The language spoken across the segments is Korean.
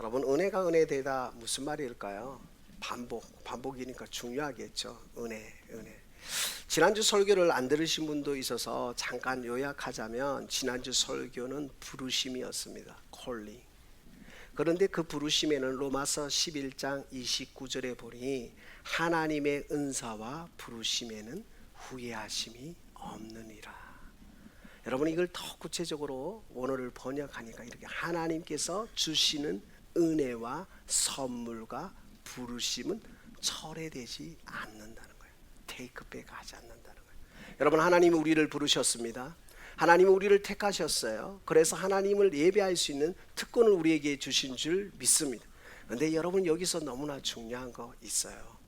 여러분, 은혜가 은혜되다 무슨 말일까요? 반복이니까 중요하겠죠. 은혜. 지난주 설교를 안 들으신 분도 있어서 잠깐 요약하자면, 지난주 설교는 부르심이었습니다. 콜링. 그런데 그 부르심에는 로마서 11장 29절에 보니 하나님의 은사와 부르심에는 후회하심이 없느니라. 여러분, 이걸 더 구체적으로 원어를 번역하니까 이렇게 하나님께서 주시는 은혜와 선물과 부르심은 철회되지 않는다는 거예요. 테이크백 하지 않는다는 거예요. 여러분, 하나님이 우리를 부르셨습니다. 하나님이 우리를 택하셨어요. 그래서 하나님을 예배할 수 있는 특권을 우리에게 주신 줄 믿습니다. 그런데 여러분, 여기서 너무나 중요한 거 있어요.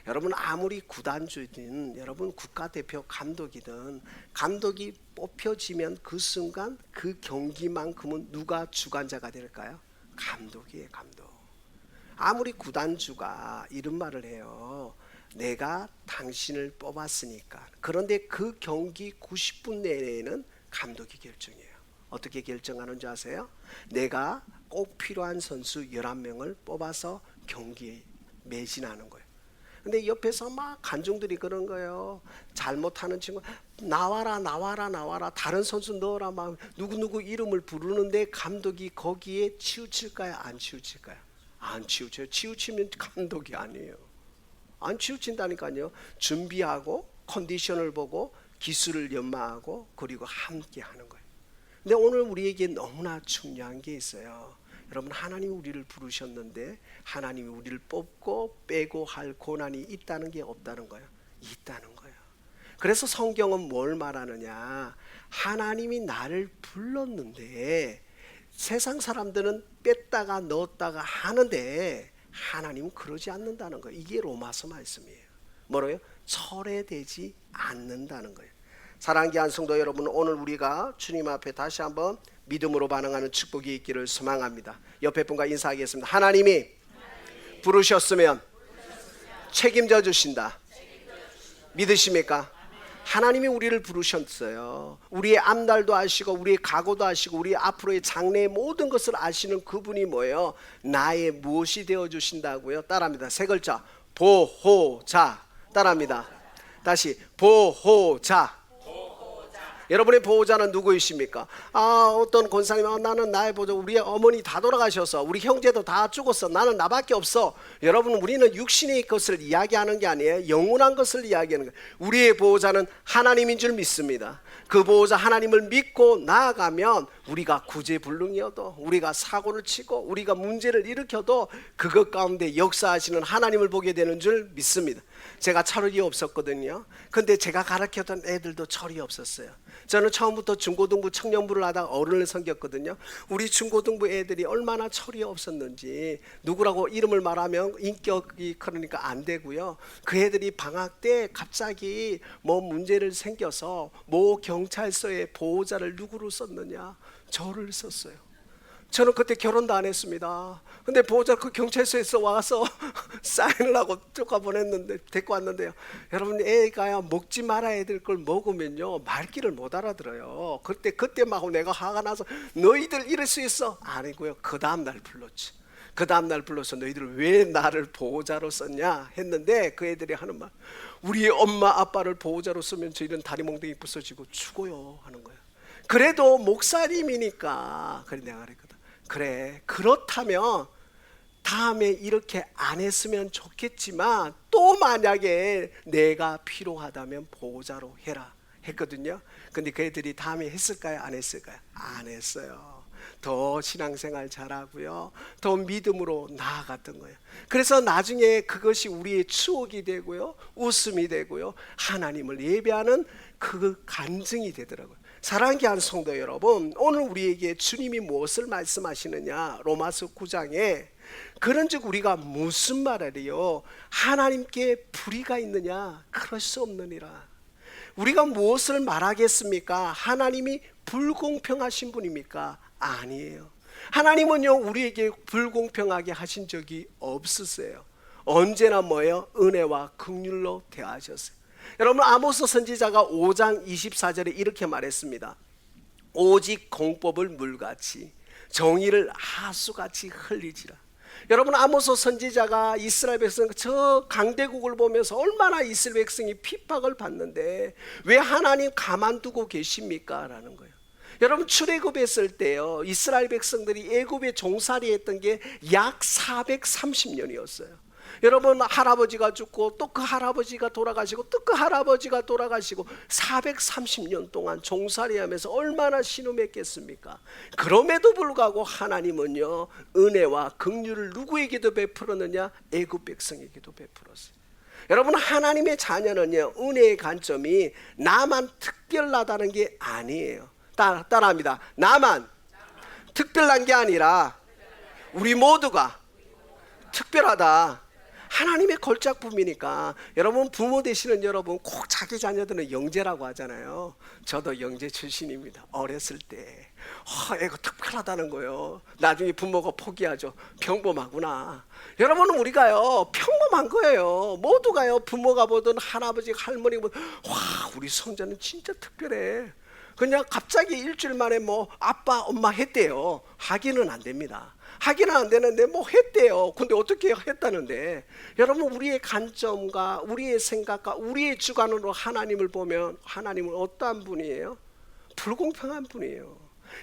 여러분, 아무리 구단주든, 여러분 국가대표 감독이든, 감독이 뽑혀지면 그 순간 그 경기만큼은 누가 주관자가 될까요? 감독이에요. 감독. 아무리 구단주가 이런 말을 해요. 내가 당신을 뽑았으니까. 그런데 그 경기 90분 내에는 감독이 결정해요. 어떻게 결정하는 줄 아세요? 내가 꼭 필요한 선수 11명을 뽑아서 경기에 매진하는 거예요. 근데 옆에서 막 관중들이 그런 거예요. 잘못하는 친구 나와라 다른 선수 넣어라, 막 누구 이름을 부르는데 감독이 거기에 치우칠까요? 안 치우칠까요? 안 치우쳐요. 치우치면 감독이 아니에요. 안 치우친다니까요. 준비하고 컨디션을 보고 기술을 연마하고 그리고 함께 하는 거예요. 근데 오늘 우리에게 너무나 중요한 게 있어요. 여러분, 하나님이 우리를 부르셨는데 하나님이 우리를 뽑고 빼고 할 고난이 있다는 게 없다는 거예요. 있다는 거예요. 그래서 성경은 뭘 말하느냐? 하나님이 나를 불렀는데 세상 사람들은 뺐다가 넣었다가 하는데 하나님은 그러지 않는다는 거예요. 이게 로마서 말씀이에요. 뭐로요? 철회되지 않는다는 거예요. 사랑하는 귀한 성도 여러분, 오늘 우리가 주님 앞에 다시 한번 믿음으로 반응하는 축복이 있기를 소망합니다. 옆에 분과 인사하겠습니다. 하나님이 부르셨으면 책임져 주신다. 믿으십니까? 하나님이 우리를 부르셨어요. 우리의 앞날도 아시고 우리의 과거도 아시고 우리의 앞으로의 장래의 모든 것을 아시는 그분이 뭐예요? 나의 무엇이 되어 주신다고요? 따라합니다. 세 글자. 보호자. 따라합니다. 다시. 보호자. 여러분의 보호자는 누구이십니까? 어떤 권사님, 나는 나의 보호자, 우리 어머니 다 돌아가셔서 우리 형제도 다 죽었어, 나는 나밖에 없어. 여러분, 우리는 육신의 것을 이야기하는 게 아니에요. 영원한 것을 이야기하는 거예요. 우리의 보호자는 하나님인 줄 믿습니다. 그 보호자 하나님을 믿고 나아가면 우리가 구제불능이어도, 우리가 사고를 치고 우리가 문제를 일으켜도 그것 가운데 역사하시는 하나님을 보게 되는 줄 믿습니다. 제가 철이 없었거든요. 근데 제가 가르쳤던 애들도 철이 없었어요. 저는 처음부터 중고등부 청년부를 하다가 어른을 섬겼거든요. 우리 중고등부 애들이 얼마나 철이 없었는지, 누구라고 이름을 말하면 인격이 그러니까 안 되고요. 그 애들이 방학 때 갑자기 뭐 문제를 생겨서 모 경찰서에 보호자를 누구로 썼느냐? 저를 썼어요. 저는 그때 결혼도 안 했습니다. 근데 보호자 그 경찰서에서 와서 사인을 하고 쫓아 보냈는데, 데리고 왔는데요. 여러분, 애가 먹지 말아야 될 걸 먹으면요 말귀를 못 알아들어요. 그때 막 내가 화가 나서 너희들 이럴 수 있어? 아니고요. 그 다음날 불렀지. 그 다음날 불러서 너희들 왜 나를 보호자로 썼냐 했는데, 그 애들이 하는 말, 우리 엄마 아빠를 보호자로 쓰면 저희는 다리 몽둥이 부서지고 죽어요 하는 거예요. 그래도 목사님이니까. 그래, 내가 그랬거든. 그래, 그렇다면 다음에 이렇게 안 했으면 좋겠지만 또 만약에 내가 필요하다면 보호자로 해라 했거든요. 근데 그 애들이 다음에 했을까요? 안 했을까요? 안 했어요. 더 신앙생활 잘하고요, 더 믿음으로 나아갔던 거예요. 그래서 나중에 그것이 우리의 추억이 되고요, 웃음이 되고요, 하나님을 예배하는 그 간증이 되더라고요. 사랑하는 귀한 성도 여러분, 오늘 우리에게 주님이 무엇을 말씀하시느냐? 로마서 9장에 그런즉 우리가 무슨 말을 해요? 하나님께 불의가 있느냐? 그럴 수 없느니라. 우리가 무엇을 말하겠습니까? 하나님이 불공평하신 분입니까? 아니에요. 하나님은요 우리에게 불공평하게 하신 적이 없으세요. 언제나 뭐예요? 은혜와 긍휼로 대하셨어요. 여러분, 아모스 선지자가 5장 24절에 이렇게 말했습니다. 오직 공법을 물같이 정의를 하수같이 흘리지라. 여러분, 아모스 선지자가 이스라엘 백성 저 강대국을 보면서 얼마나 이스라엘 백성이 핍박을 받는데 왜 하나님 가만두고 계십니까? 라는 거예요. 여러분, 출애굽했을 때요, 이스라엘 백성들이 애굽에 종살이했던 게 약 430년이었어요. 여러분, 할아버지가 죽고 또 그 할아버지가 돌아가시고 또 그 할아버지가 돌아가시고 430년 동안 종살이하면서 얼마나 신음했겠습니까? 그럼에도 불구하고 하나님은요, 은혜와 긍휼을 누구에게도 베풀었느냐? 애굽 백성에게도 베풀었어요. 여러분, 하나님의 자녀는요, 은혜의 관점이 나만 특별하다는 게 아니에요. 따라합니다. 나만 특별한 게 아니라 우리 모두가 특별하다. 하나님의 걸작품이니까. 여러분, 부모 되시는 여러분 꼭 자기 자녀들은 영재라고 하잖아요. 저도 영재 출신입니다. 어렸을 때 애가 특별하다는 거예요. 나중에 부모가 포기하죠. 평범하구나. 여러분, 우리가요 평범한 거예요. 모두가요, 부모가 보든 할아버지 할머니 보든 와, 우리 성자는 진짜 특별해. 그냥 갑자기 일주일 만에 뭐 아빠 엄마 했대요. 하기는 안 됩니다. 하기는 안 되는데 뭐 했대요. 근데 어떻게 했다는데, 여러분, 우리의 관점과 우리의 생각과 우리의 주관으로 하나님을 보면 하나님은 어떠한 분이에요? 불공평한 분이에요.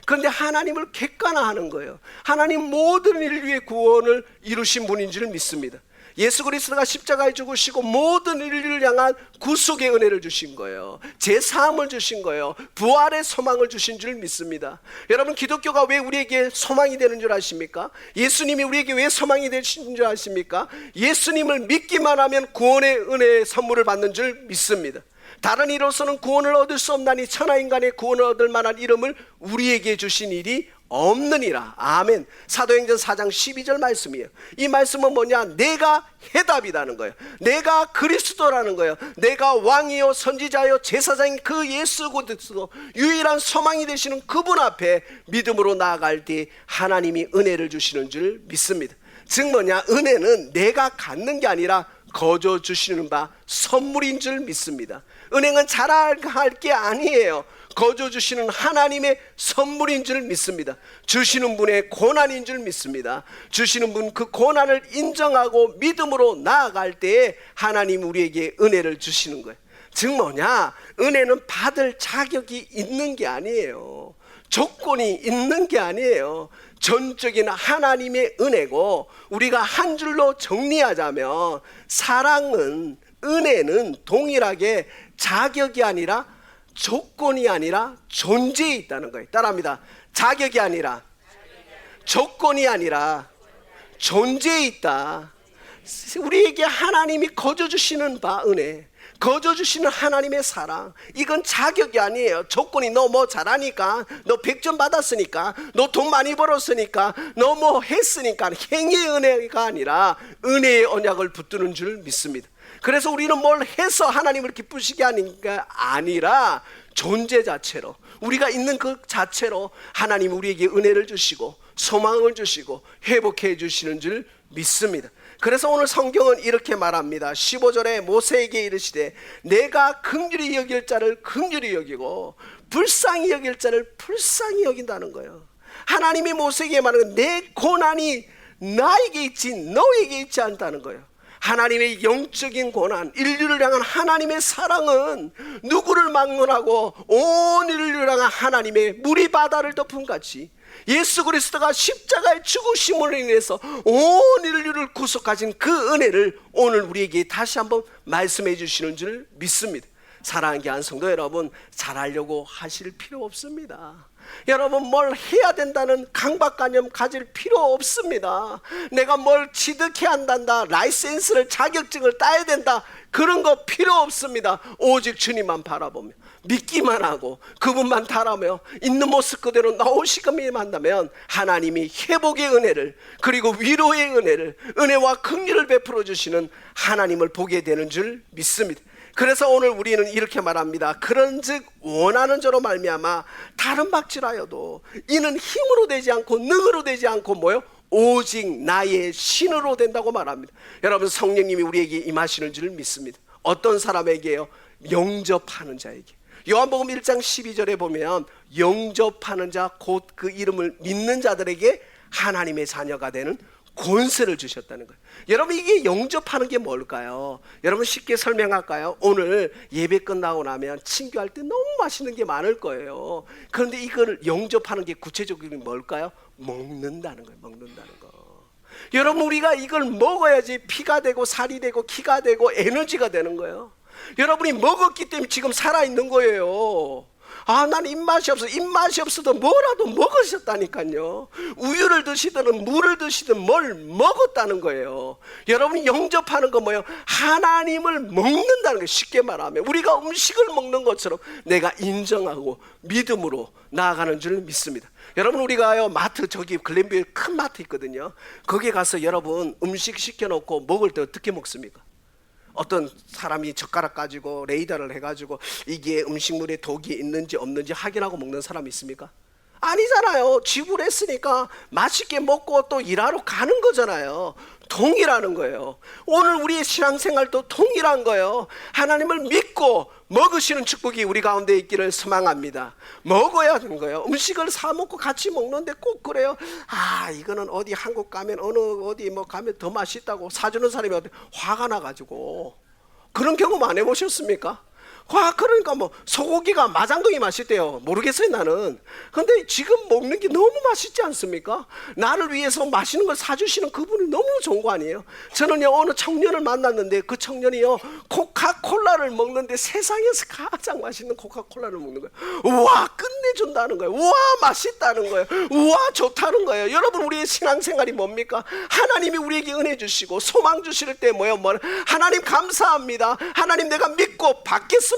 그런데 하나님을 객관화하는 거예요. 하나님 모든 인류의 구원을 이루신 분인 줄 믿습니다. 예수 그리스도가 십자가에 죽으시고 모든 인류를 향한 구속의 은혜를 주신 거예요. 제사함을 주신 거예요. 부활의 소망을 주신 줄 믿습니다. 여러분, 기독교가 왜 우리에게 소망이 되는 줄 아십니까? 예수님이 우리에게 왜 소망이 되신 줄 아십니까? 예수님을 믿기만 하면 구원의 은혜의 선물을 받는 줄 믿습니다. 다른 이로서는 구원을 얻을 수 없나니 천하인간의 구원을 얻을 만한 이름을 우리에게 주신 일이 없느니라. 아멘. 사도행전 4장 12절 말씀이에요. 이 말씀은 뭐냐? 내가 해답이라는 거예요. 내가 그리스도라는 거예요. 내가 왕이요 선지자요 제사장인 그 예수 그리스도, 유일한 소망이 되시는 그분 앞에 믿음으로 나아갈 때 하나님이 은혜를 주시는 줄 믿습니다. 즉 뭐냐? 은혜는 내가 갖는 게 아니라 거저 주시는 바 선물인 줄 믿습니다. 은행은 자랑할 게 아니에요. 거저 주시는 하나님의 선물인 줄 믿습니다. 주시는 분의 고난인 줄 믿습니다. 주시는 분 그 고난을 인정하고 믿음으로 나아갈 때에 하나님 우리에게 은혜를 주시는 거예요. 즉 뭐냐? 은혜는 받을 자격이 있는 게 아니에요. 조건이 있는 게 아니에요. 전적인 하나님의 은혜고, 우리가 한 줄로 정리하자면 사랑은, 은혜는 동일하게 자격이 아니라 조건이 아니라 존재에 있다는 거예요. 따라합니다. 자격이 아니라 조건이 아니라 존재에 있다. 우리에게 하나님이 거저 주시는 바 은혜, 거저 주시는 하나님의 사랑, 이건 자격이 아니에요. 조건이 너 뭐 잘하니까, 너 100점 받았으니까, 너 돈 많이 벌었으니까, 너 뭐 했으니까, 행위의 은혜가 아니라 은혜의 언약을 붙드는 줄 믿습니다. 그래서 우리는 뭘 해서 하나님을 기쁘시게 하는 게 아니라 존재 자체로, 우리가 있는 그 자체로 하나님 우리에게 은혜를 주시고 소망을 주시고 회복해 주시는 줄 믿습니다. 그래서 오늘 성경은 이렇게 말합니다. 15절에 모세에게 이르시되 내가 긍휼히 여길 자를 긍휼히 여기고 불쌍히 여길 자를 불쌍히 여긴다는 거예요. 하나님이 모세에게 말하는 내 고난이 나에게 있지 너에게 있지 않다는 거예요. 하나님의 영적인 고난, 인류를 향한 하나님의 사랑은 누구를 막론하고 온 인류를 향한 하나님의 물이 바다를 덮은 같이 예수 그리스도가 십자가의 죽으심으로 인해서 온 인류를 구속하신 그 은혜를 오늘 우리에게 다시 한번 말씀해 주시는 줄 믿습니다. 사랑하는 귀한 성도 여러분, 잘하려고 하실 필요 없습니다. 여러분, 뭘 해야 된다는 강박관념 가질 필요 없습니다. 내가 뭘 취득해야 한단다, 라이센스를, 자격증을 따야 된다, 그런 거 필요 없습니다. 오직 주님만 바라보며 믿기만 하고 그분만 바라며 있는 모습 그대로 나오시기만 한다면 하나님이 회복의 은혜를, 그리고 위로의 은혜를, 은혜와 긍휼을 베풀어 주시는 하나님을 보게 되는 줄 믿습니다. 그래서 오늘 우리는 이렇게 말합니다. 그런즉 원하는 자로 말미암아 다른 박질하여도 이는 힘으로 되지 않고 능으로 되지 않고 뭐요? 오직 나의 신으로 된다고 말합니다. 여러분, 성령님이 우리에게 임하시는 줄 믿습니다. 어떤 사람에게요? 영접하는 자에게. 요한복음 1장 12절에 보면 영접하는 자 곧 그 이름을 믿는 자들에게 하나님의 자녀가 되는 권세를 주셨다는 거예요. 여러분, 이게 영접하는 게 뭘까요? 여러분, 쉽게 설명할까요? 오늘 예배 끝나고 나면 친교할 때 너무 맛있는 게 많을 거예요. 그런데 이걸 영접하는 게 구체적으로 뭘까요? 먹는다는 거예요. 먹는다는 거. 여러분, 우리가 이걸 먹어야지 피가 되고 살이 되고 키가 되고 에너지가 되는 거예요. 여러분이 먹었기 때문에 지금 살아있는 거예요. 아, 난 입맛이 없어. 입맛이 없어도 뭐라도 먹으셨다니까요. 우유를 드시든 물을 드시든 뭘 먹었다는 거예요. 여러분이 영접하는 건 뭐예요? 하나님을 먹는다는 거예요. 쉽게 말하면 우리가 음식을 먹는 것처럼 내가 인정하고 믿음으로 나아가는 줄 믿습니다. 여러분, 우리가요, 마트, 저기 글램비에 큰 마트 있거든요. 거기에 가서 여러분 음식 시켜놓고 먹을 때 어떻게 먹습니까? 어떤 사람이 젓가락 가지고 레이더를 해가지고 이게 음식물에 독이 있는지 없는지 확인하고 먹는 사람이 있습니까? 아니잖아요. 지불했으니까 맛있게 먹고 또 일하러 가는 거잖아요. 동일하는 거예요. 오늘 우리의 신앙생활도 동일한 거예요. 하나님을 믿고 먹으시는 축복이 우리 가운데 있기를 소망합니다. 먹어야 하는 거예요. 음식을 사 먹고 같이 먹는데 꼭 그래요. 아, 이거는 어디 한국 가면 어디 뭐 가면 더 맛있다고 사주는 사람이 화가 나가지고. 그런 경험 안 해보셨습니까? 그러니까 뭐 소고기가 마장동이 맛있대요. 모르겠어요, 나는. 근데 지금 먹는 게 너무 맛있지 않습니까? 나를 위해서 맛있는 걸 사주시는 그분이 너무 좋은 거 아니에요? 저는요, 어느 청년을 만났는데 그 청년이요, 코카콜라를 먹는데 세상에서 가장 맛있는 코카콜라를 먹는 거예요. 우와, 끝내준다는 거예요. 우와, 맛있다는 거예요. 우와, 좋다는 거예요. 여러분, 우리의 신앙생활이 뭡니까? 하나님이 우리에게 은혜 주시고 소망 주실 때 뭐예요? 하나님 감사합니다. 하나님 내가 믿고 받겠습니다.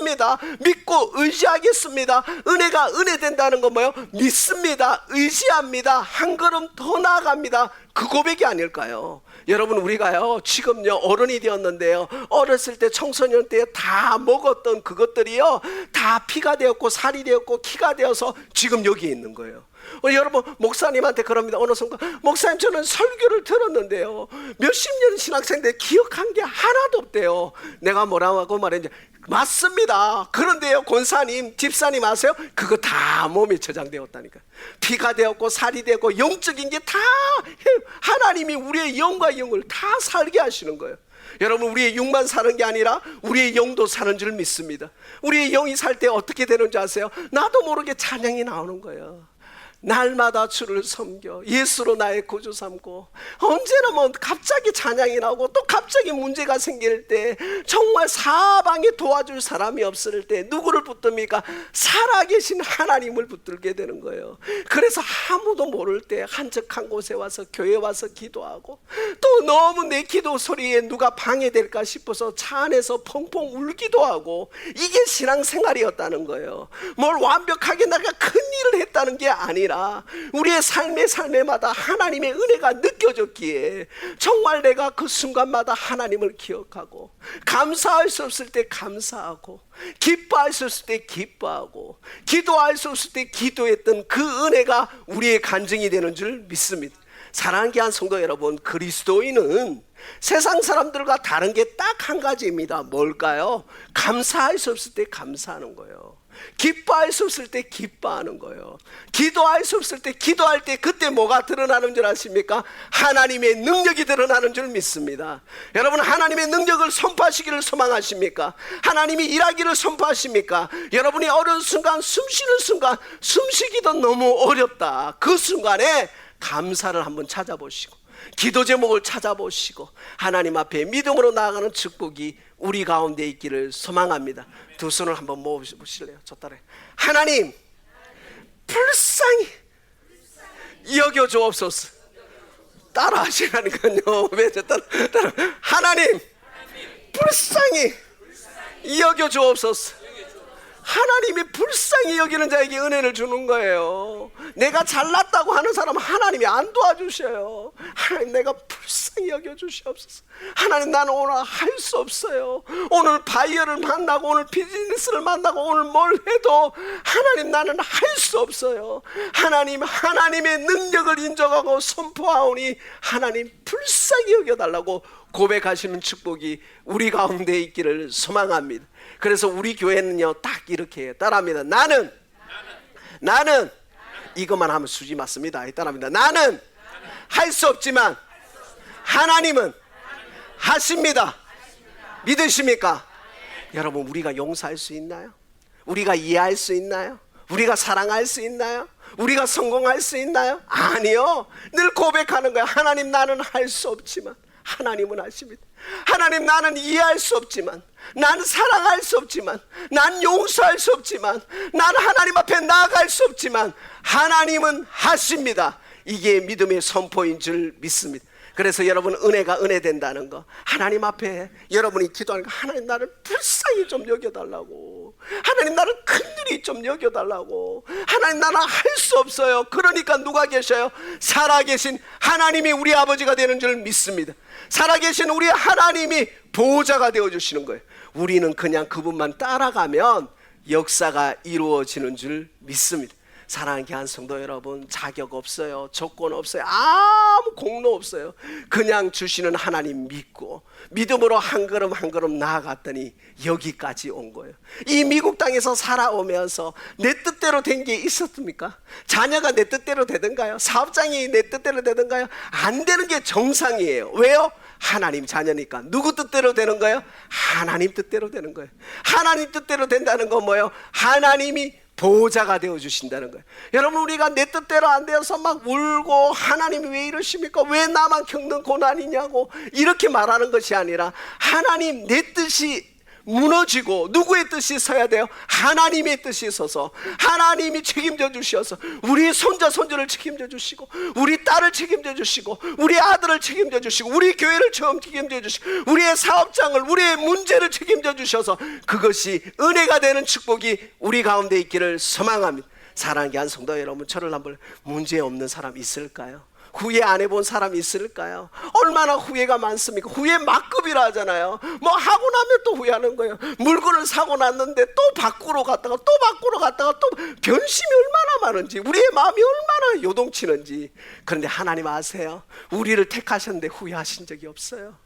믿고 의지하겠습니다. 은혜가 은혜 된다는 건 뭐예요? 믿습니다. 의지합니다. 한 걸음 더 나아갑니다. 그 고백이 아닐까요? 여러분, 우리가요 지금요 어른이 되었는데요, 어렸을 때 청소년 때 다 먹었던 그것들이요 다 피가 되었고 살이 되었고 키가 되어서 지금 여기 있는 거예요. 여러분, 목사님한테 그럽니다. 어느 순간, 목사님, 저는 설교를 들었는데요 몇십 년 신학생인데 기억한 게 하나도 없대요. 내가 뭐라고 말했는지, 맞습니다. 그런데요, 권사님, 집사님 아세요? 그거 다 몸에 저장되었다니까. 피가 되었고 살이 되었고 영적인 게 다 하나님이 우리의 영과 영을 다 살게 하시는 거예요. 여러분, 우리의 육만 사는 게 아니라 우리의 영도 사는 줄 믿습니다. 우리의 영이 살 때 어떻게 되는지 아세요? 나도 모르게 찬양이 나오는 거예요. 날마다 주를 섬겨 예수로 나의 구주 삼고, 언제나 뭐 갑자기 찬양이 나오고 또 갑자기 문제가 생길 때, 정말 사방에 도와줄 사람이 없을 때 누구를 붙듭니까? 살아계신 하나님을 붙들게 되는 거예요. 그래서 아무도 모를 때 한적한 곳에 와서 교회 와서 기도하고, 또 너무 내 기도 소리에 누가 방해될까 싶어서 차 안에서 펑펑 울기도 하고, 이게 신앙생활이었다는 거예요. 뭘 완벽하게 내가 큰 일을 했다는 게 아니라 우리의 삶마다 하나님의 은혜가 느껴졌기에 정말 내가 그 순간마다 하나님을 기억하고, 감사할 수 없을 때 감사하고, 기뻐할 수 없을 때 기뻐하고, 기도할 수 없을 때 기도했던 그 은혜가 우리의 간증이 되는 줄 믿습니다. 사랑하는 귀한 성도 여러분, 그리스도인은 세상 사람들과 다른 게 딱 한 가지입니다. 뭘까요? 감사할 수 없을 때 감사하는 거예요. 기뻐할 수 없을 때 기뻐하는 거예요. 기도할 수 없을 때 기도할 때, 그때 뭐가 드러나는 줄 아십니까? 하나님의 능력이 드러나는 줄 믿습니다. 여러분, 하나님의 능력을 선포하시기를 소망하십니까? 하나님이 일하기를 선포하십니까? 여러분이 어려운 순간, 숨쉬는 순간, 숨쉬기도 너무 어렵다, 그 순간에 감사를 한번 찾아보시고, 기도 제목을 찾아보시고 하나님 앞에 믿음으로 나아가는 축복이 우리 가운데 있기를 소망합니다. 두 손을 한번 모으실래요? 저 따라, 하나님 불쌍히 여겨 주옵소서. 따라 하시라니까요. 왜 저 따라 하나님 불쌍히 여겨 주옵소서. 하나님이 불쌍히 여기는 자에게 은혜를 주는 거예요. 내가 잘났다고 하는 사람은 하나님이 안 도와주셔요. 하나님, 내가 불쌍히 불쌍히 여겨주시옵소서. 하나님, 나는 오늘 할 수 없어요. 오늘 바이어를 만나고 오늘 비즈니스를 만나고 오늘 뭘 해도 하나님, 나는 할 수 없어요. 하나님, 하나님의 능력을 인정하고 선포하오니 하나님 불쌍히 여겨달라고 고백하시는 축복이 우리 가운데 있기를 소망합니다. 그래서 우리 교회는요 딱 이렇게 해요. 따라합니다. 나는 이것만 하면 수지 맞습니다. 따라합니다. 나는 할 수 없지만 하나님은 하십니다. 믿으십니까? 여러분, 우리가 용서할 수 있나요? 우리가 이해할 수 있나요? 우리가 사랑할 수 있나요? 우리가 성공할 수 있나요? 아니요. 늘 고백하는 거예요. 하나님, 나는 할 수 없지만 하나님은 하십니다. 하나님, 나는 이해할 수 없지만, 난 사랑할 수 없지만, 난 용서할 수 없지만, 난 하나님 앞에 나아갈 수 없지만 하나님은 하십니다. 이게 믿음의 선포인 줄 믿습니다. 그래서 여러분, 은혜가 은혜 된다는 거, 하나님 앞에 여러분이 기도하는 거, 하나님 나를 불쌍히 좀 여겨달라고, 하나님 나를 큰일이 좀 여겨달라고, 하나님 나는 할 수 없어요. 그러니까 누가 계셔요? 살아계신 하나님이 우리 아버지가 되는 줄 믿습니다. 살아계신 우리 하나님이 보호자가 되어주시는 거예요. 우리는 그냥 그분만 따라가면 역사가 이루어지는 줄 믿습니다. 사랑하는 귀한 성도 여러분, 자격 없어요. 조건 없어요. 아무 공로 없어요. 그냥 주시는 하나님 믿고 믿음으로 한 걸음 한 걸음 나아갔더니 여기까지 온 거예요. 이 미국 땅에서 살아오면서 내 뜻대로 된 게 있었습니까? 자녀가 내 뜻대로 되던가요? 사업장이 내 뜻대로 되던가요? 안 되는 게 정상이에요. 왜요? 하나님 자녀니까. 누구 뜻대로 되는 거예요? 하나님 뜻대로 되는 거예요. 하나님 뜻대로 된다는 건 뭐예요? 하나님이 보호자가 되어주신다는 거예요. 여러분, 우리가 내 뜻대로 안 되어서 막 울고 하나님이 왜 이러십니까? 왜 나만 겪는 고난이냐고 이렇게 말하는 것이 아니라, 하나님 내 뜻이 무너지고 누구의 뜻이 서야 돼요? 하나님의 뜻이 서서 하나님이 책임져 주셔서 우리 손자 손주를 책임져 주시고, 우리 딸을 책임져 주시고, 우리 아들을 책임져 주시고, 우리 교회를 처음 책임져 주시고, 우리의 사업장을, 우리의 문제를 책임져 주셔서 그것이 은혜가 되는 축복이 우리 가운데 있기를 소망합니다. 사랑하는 귀한 성도 여러분, 저를 한번 문제 없는 사람 있을까요? 후회 안 해본 사람 있을까요? 얼마나 후회가 많습니까? 후회 막급이라 하잖아요. 뭐 하고 나면 또 후회하는 거예요. 물건을 사고 났는데 또 밖으로 갔다가 또 밖으로 갔다가 또 변심이 얼마나 많은지, 우리의 마음이 얼마나 요동치는지. 그런데 하나님 아세요? 우리를 택하셨는데 후회하신 적이 없어요.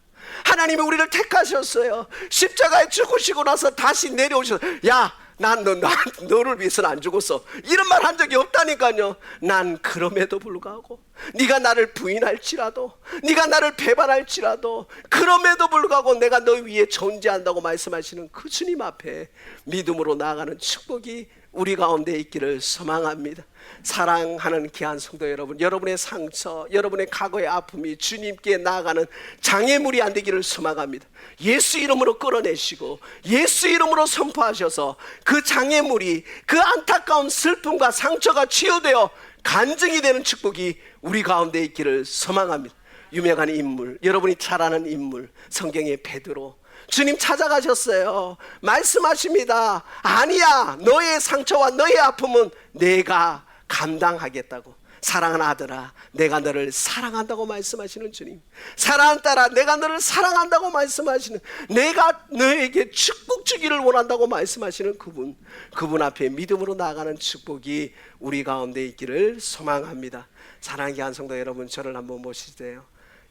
하나님이 우리를 택하셨어요. 십자가에 죽으시고 나서 다시 내려오셔서, 야, 난 너를 위해서는 안 죽었어, 이런 말 한 적이 없다니까요. 난 그럼에도 불구하고, 네가 나를 부인할지라도, 네가 나를 배반할지라도, 그럼에도 불구하고 내가 너 위에 존재한다고 말씀하시는 그 주님 앞에 믿음으로 나아가는 축복이 우리 가운데 있기를 소망합니다. 사랑하는 귀한 성도 여러분, 여러분의 상처, 여러분의 과거의 아픔이 주님께 나아가는 장애물이 안 되기를 소망합니다. 예수 이름으로 끌어내시고 예수 이름으로 선포하셔서 그 장애물이, 그 안타까운 슬픔과 상처가 치유되어 간증이 되는 축복이 우리 가운데 있기를 소망합니다. 유명한 인물, 여러분이 잘 아는 인물, 성경의 베드로, 주님 찾아가셨어요. 말씀하십니다. 아니야, 너의 상처와 너의 아픔은 내가 감당하겠다고. 사랑하는 아들아, 내가 너를 사랑한다고 말씀하시는 주님, 사랑하는 딸아, 내가 너를 사랑한다고 말씀하시는, 내가 너에게 축복 주기를 원한다고 말씀하시는 그분 앞에 믿음으로 나아가는 축복이 우리 가운데 있기를 소망합니다. 사랑하는 귀한 성도 여러분, 저를 한번 보시세요.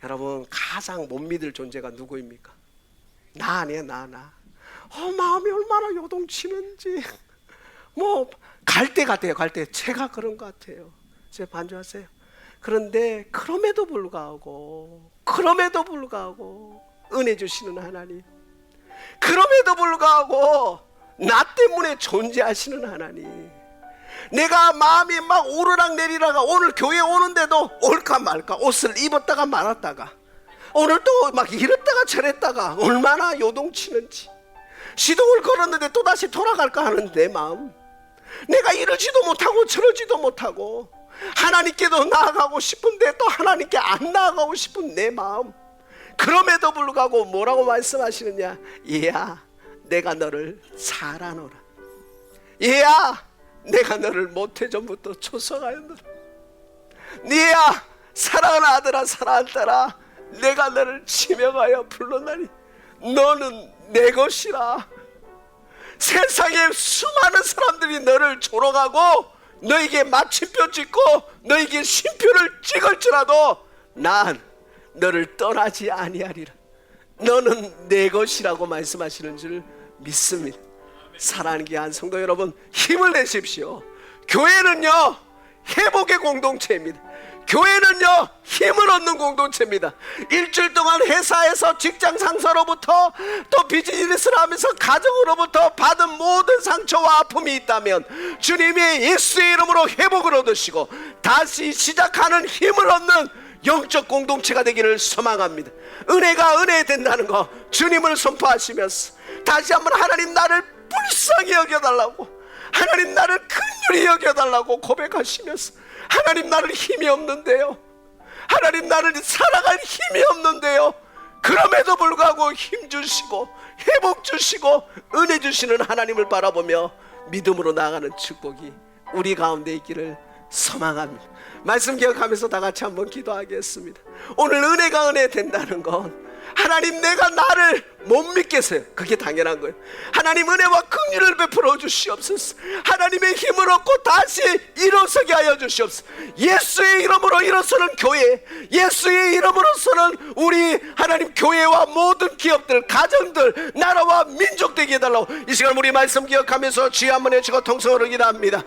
여러분, 가장 못 믿을 존재가 누구입니까? 나 아니에요. 나. 마음이 얼마나 요동치는지. 뭐 갈 때 같아요. 갈 때 제가 그런 것 같아요. 제 반주하세요. 그런데 그럼에도 불구하고 은혜 주시는 하나님, 그럼에도 불구하고 나 때문에 존재하시는 하나님, 내가 마음이 막 오르락 내리락가 오늘 교회 오는데도 올까 말까, 옷을 입었다가 말았다가, 오늘 또 막 이랬다가 저랬다가 얼마나 요동치는지, 시동을 걸었는데 또다시 돌아갈까 하는 내 마음, 내가 이러지도 못하고 저러지도 못하고 하나님께도 나아가고 싶은데 또 하나님께 안 나아가고 싶은 내 마음, 그럼에도 불구하고 뭐라고 말씀하시느냐? 얘야, 내가 너를 사랑하노라. 얘야, 내가 너를 모태전부터 초석하였노라. 얘야, 사랑하는 아들아, 사랑하는 딸아, 내가 너를 지명하여 불렀나니 너는 내 것이라. 세상에 수많은 사람들이 너를 조롱하고 너에게 마침표 찍고 너에게 심표를 찍을지라도 난 너를 떠나지 아니하리라. 너는 내 것이라고 말씀하시는 줄 믿습니다. 사랑하는 귀한 성도 여러분, 힘을 내십시오. 교회는요 회복의 공동체입니다. 교회는요 힘을 얻는 공동체입니다. 일주일 동안 회사에서 직장 상사로부터 또 비즈니스를 하면서 가정으로부터 받은 모든 상처와 아픔이 있다면 주님이 예수의 이름으로 회복을 얻으시고 다시 시작하는 힘을 얻는 영적 공동체가 되기를 소망합니다. 은혜가 은혜 된다는 거 주님을 선포하시면서 다시 한번 하나님 나를 불쌍히 여겨달라고, 하나님 나를 긍휼히 여겨달라고 고백하시면서 하나님 나를 힘이 없는데요, 하나님 나를 살아갈 힘이 없는데요, 그럼에도 불구하고 힘 주시고 회복 주시고 은혜 주시는 하나님을 바라보며 믿음으로 나아가는 축복이 우리 가운데 있기를 소망합니다. 말씀 기억하면서 다 같이 한번 기도하겠습니다. 오늘 은혜가 은혜 된다는 건 하나님 내가 나를 못 믿겠어요. 그게 당연한 거예요. 하나님 은혜와 긍휼을 베풀어 주시옵소서. 하나님의 힘을 얻고 다시 일어서게 하여 주시옵소서. 예수의 이름으로 일어서는 교회, 예수의 이름으로서는 우리 하나님 교회와 모든 기업들, 가정들, 나라와 민족 되게 해달라고 이 시간 우리 말씀 기억하면서 주여 한번 해주고 통성으로 기도합니다.